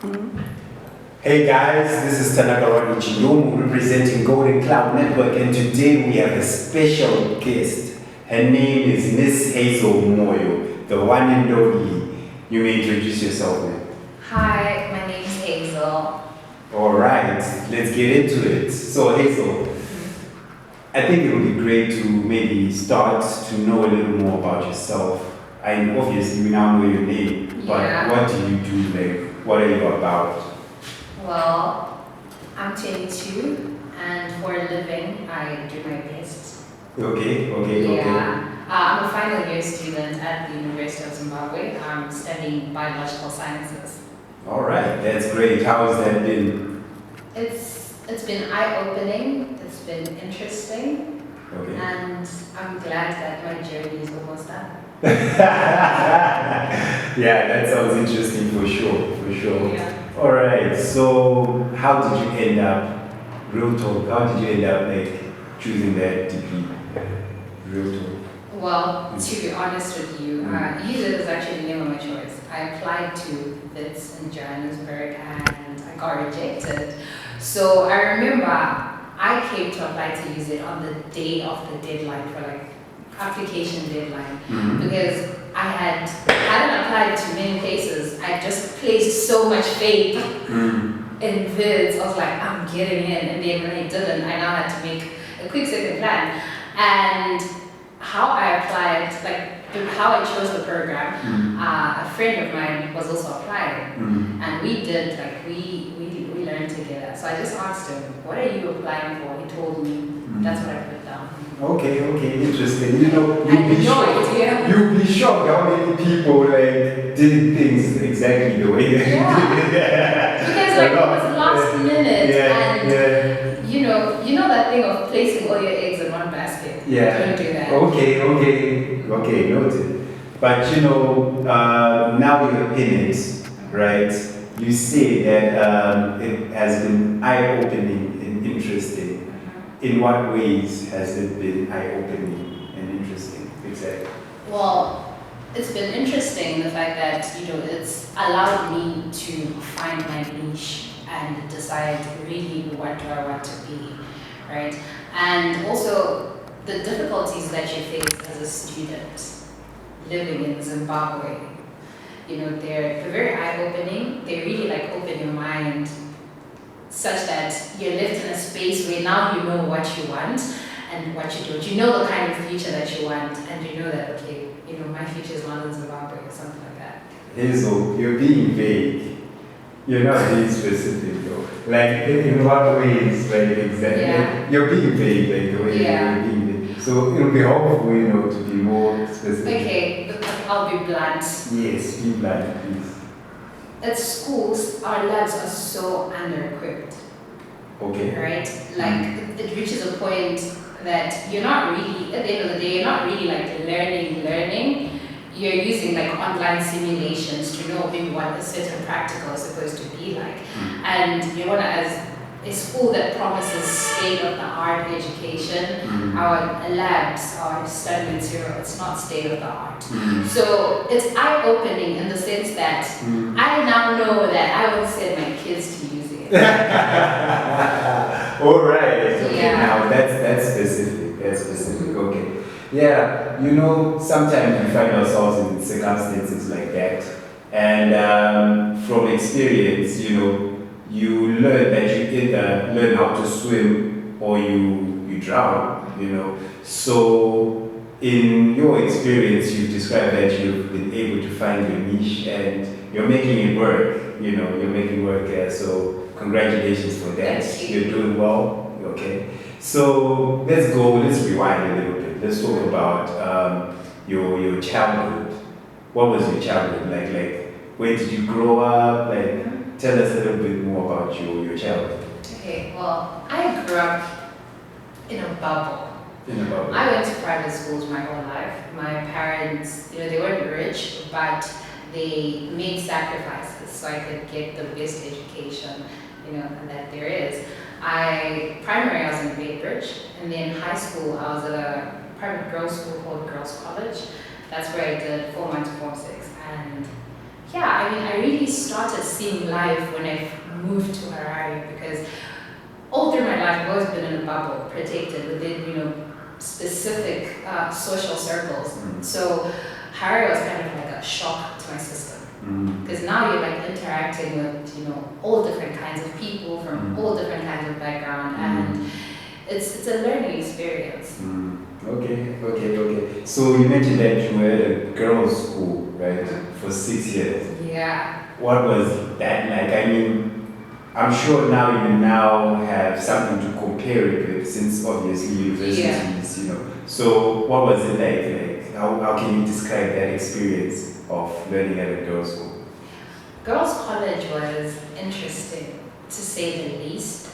Hey guys, this is Tanaka Chiyomu representing Golden Cloud Network, and today we have a special guest. Her name is Miss Hazel Moyo, the one and only. You may introduce yourself, ma'am. Hi, my name is Hazel. Alright, let's get into it. So Hazel, I think it would be great to maybe start to know a little more about yourself. I obviously we now know your name, but Yeah. what do you do? Like, what are you about? Well, I'm 22, and for a living, I do my best. Okay. Yeah. I'm a final year student at the University of Zimbabwe. I'm studying biological sciences. All right, that's great. How has that been? It's been eye-opening. It's been interesting, Okay. and I'm glad that my journey is almost done. Yeah, that sounds interesting for sure. Yeah. All right, so how did you end up, real talk, how did you end up like choosing that degree? Real talk. Well, to be honest with you, usually is actually never my choice. I applied to Wits in Johannesburg and I got rejected. So I remember I came to apply to use it on the day of the deadline for like application deadline because I hadn't applied to many places. I just placed so much faith in Vids. I was like, I'm getting in, and then when I didn't, I now had to make a quick second plan. And how I applied, like how I chose the program, a friend of mine was also applying, and we did like we learned together. So I just asked him, "What are you applying for?" He told me. That's what I put down. Okay, interesting. You know, I had no idea. you'll be shocked how many people like did things exactly the way they did. Because like it was last minute, and yeah. you know that thing of placing all your eggs in one basket. Yeah. Don't do that. Okay, noted. But you know, now you're in it, right? You say that it has been eye-opening and interesting. In what ways has it been eye-opening and interesting? Exactly. Well, it's been interesting the fact that it's allowed me to find my niche and decide really what do I want to be, right? And also the difficulties that you face as a student living in Zimbabwe, they're very eye-opening. They really like open your mind such that you're left in a space where now you know what you want and what you don't. You know the kind of future that you want, and you know that, okay, my future is not in Zimbabwe or something like that. Hazel, you're being vague. You're not being specific though. Like in what ways, like exactly. Yeah. You're being vague, like the way you're being vague. So it'll be helpful, to be more specific. Okay, I'll be blunt. Yes, be blunt, please. At schools, our labs are so under-equipped. Okay. Right? Like, it reaches a point that you're not really, at the end of the day, you're not really like learning. You're using like online simulations to know maybe what a certain practical is supposed to be like. And as a school that promises state-of-the-art education, our labs are study material, it's not state-of-the-art. So it's eye-opening in the sense that I now know that I will send my kids to using it. All right. Okay. Yeah. Now that's specific. Okay. Yeah. Sometimes we find ourselves in circumstances like that, and from experience, you learn that you either learn how to swim or you drown. So in your experience, you've described that you've been able to find your niche and you're making it work. You're making work there. So congratulations for that. Thank you. You're doing well. Okay. So let's rewind a little bit. Let's talk about your childhood. What was your childhood like? Like, where did you grow up? Like, tell us a little bit more about your childhood. Okay, well, I grew up in a bubble. About I went to private schools my whole life. My parents, they weren't rich, but they made sacrifices so I could get the best education, that there is. Primary, I was in Beitbridge, and then high school, I was at a private girls' school called Girls College. That's where I did Form 1 to Form 6. And Yeah, I mean, I really started seeing life when I moved to Harare because all through my life I've always been in a bubble, protected within, specific social circles. So Harare was kind of like a shock to my system. Because now you're like interacting with, all different kinds of people from all different kinds of background, and it's a learning experience. Okay. So you mentioned that you were at a girls' school, right, for 6 years. Yeah. What was that like? I mean, I'm sure now you have something to compare it with, since obviously universities, So what was it like? How can you describe that experience of learning at a girls' school? Girls' college was interesting, to say the least.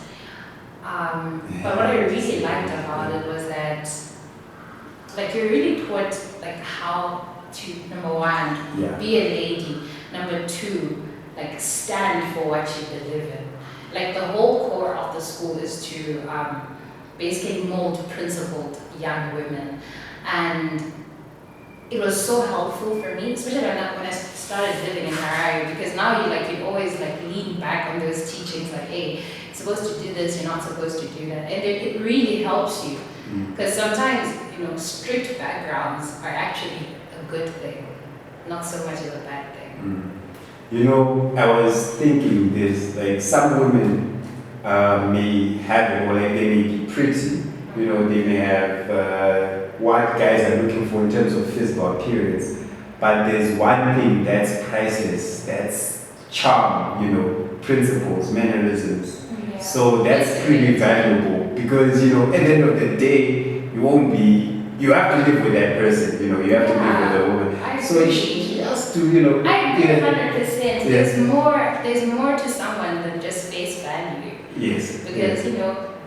But what I really liked about it was that, like, you're really taught like how to, number one, be a lady. Number two, like, stand for what you believe in. Like, the whole core of the school is to basically mold principled young women, and it was so helpful for me, especially when I started living in Harare, because now you always like lean back on those teachings, like, hey, you're supposed to do this, you're not supposed to do that, and it really helps you, because sometimes strict backgrounds are actually a good thing, not so much of a bad thing. I was thinking this, like, some women may have it, or like they may be pretty, they may have what guys are looking for in terms of physical appearance, but there's one thing that's priceless, that's charm, principles, mannerisms. Yeah. So that's pretty valuable, because, at the end of the day, you have to live with that person, you have to live with a woman. So she has to, I agree 100%. Yes. There's more to someone than just face value. Yes. Because,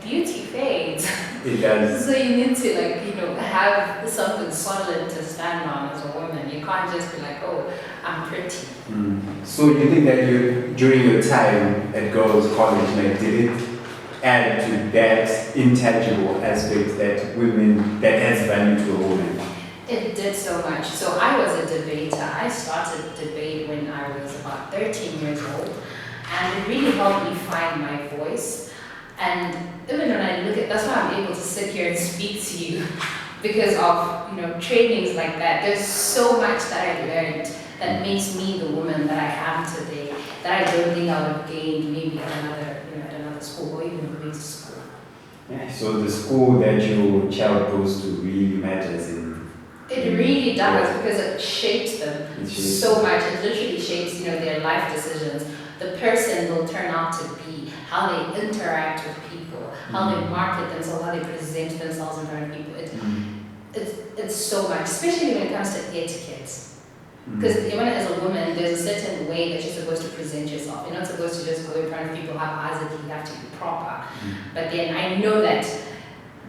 beauty fades. It does. So you need to have something solid to stand on as a woman. You can't just be like, oh, I'm pretty. So you think that during your time at girls' college, did it add to that intangible aspect that adds value to a woman? It did so much. So I was a debater. I started debate when I was about 13 years old, and it really helped me find my voice. And even when I look at, that's why I'm able to sit here and speak to you, because of trainings like that. There's so much that I learned that makes me the woman that I am today, that I don't think I would have gained maybe at another school, or even going to school. Yeah, so the school that your child goes to really matters It really does, because it shapes them so much. It literally shapes, their life decisions, the person they'll turn out to be, how they interact with people, how they market themselves, how they present themselves in front of people. It's so much, especially when it comes to etiquette. Because even as a woman, there's a certain way that you're supposed to present yourself. You're not supposed to just go in front of people haphazardly. You have to be proper. But then I know that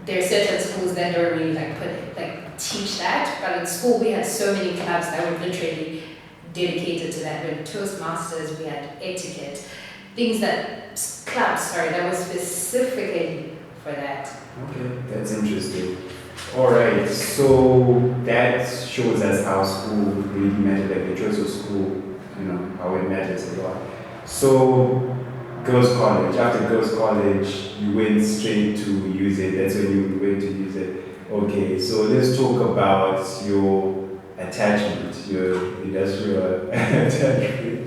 there are certain schools that don't really teach that. But at school, we had so many clubs that were literally dedicated to that. We had Toastmasters, we had etiquette, things that that was specifically for that. Okay, that's interesting. All right, so that shows us how school really matters, like the choice of school, how it matters a lot. So, girls' college. After girls' college, you went straight to use it. That's when you went to use it. Okay, so let's talk about your attachment, your industrial attachment.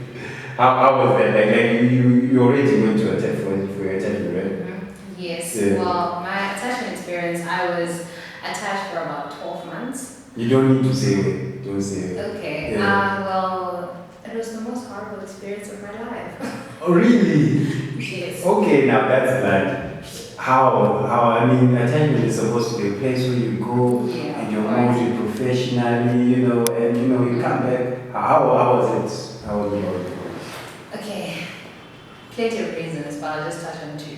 How was that? Like you already went to attach for your attachment, right? Yes. Yeah. Well, my attachment experience, I was attached for about 12 months. You don't need to say it. Don't say it. Okay. Yeah. Well, it was the most horrible experience of my life. Oh, really? Yes. Okay, now that's bad. I mean, attachment is supposed to be a place where you go and you're molded professionally, and you come back. How was it? How was it? Okay. Plenty of reasons, but I'll just touch on two.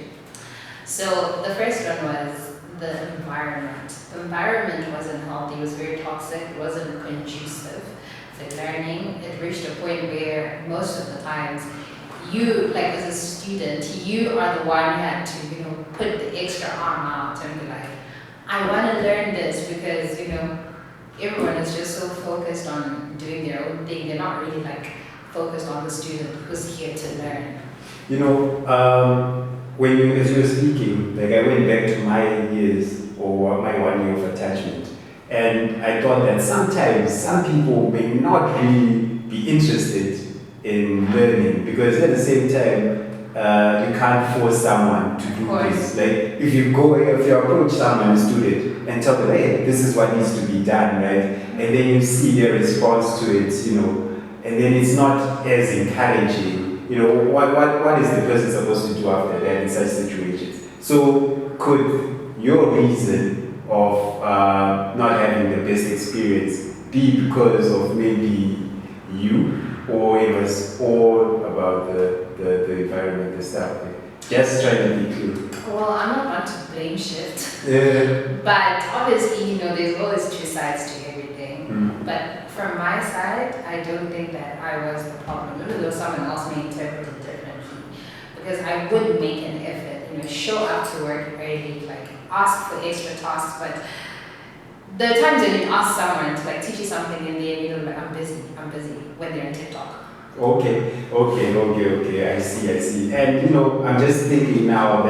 So the first one was the environment. The environment wasn't healthy, it was very toxic, it wasn't conducive to learning. It reached a point where most of the times you, like as a student, you are the one who had to, put the extra arm out and be like, I want to learn this, because, everyone is just so focused on doing their own thing. They're not really focused on the student who's here to learn. You know, as you were speaking, like I went back to my years or my 1 year of attachment, and I thought that sometimes some people may not really be interested in learning, because at the same time, you can't force someone to do this. Like if you approach someone, a student, and tell them, hey, this is what needs to be done, right? And then you see their response to it, and then it's not as encouraging. What is the person supposed to do after that in such situations? So could your reason of not having the best experience be because of maybe you, or it was all about the environment, the stuff? Just trying to be clear. Well, I'm not one to blame shift. Yeah. But obviously, there's always two sides to everything. But from my side, I don't think that I was the problem, even though someone else may interpret it differently. Because I would make an effort, show up to work early, like ask for extra tasks. But there are times when you ask someone to teach you something and they're like, I'm busy, when they're on TikTok. Okay, I see. And I'm just thinking now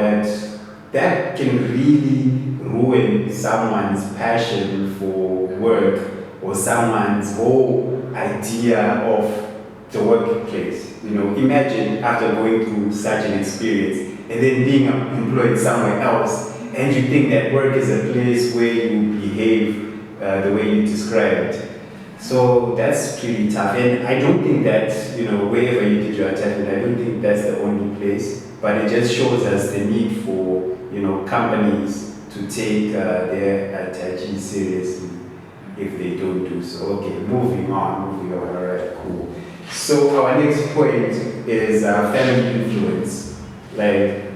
that can really ruin someone's passion for work, or someone's whole idea of the workplace. Imagine after going through such an experience and then being employed somewhere else, and you think that work is a place where you behave the way you described. So that's pretty tough, and I don't think that, wherever you did your attachment, I don't think that's the only place, but it just shows us the need for, companies to take their attachees seriously if they don't do so. Okay, moving on, all right, cool. So our next point is family influence. Like,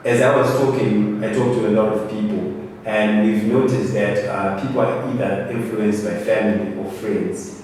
as I was talking, I talked to a lot of people, and we've noticed that people are either influenced by family or friends,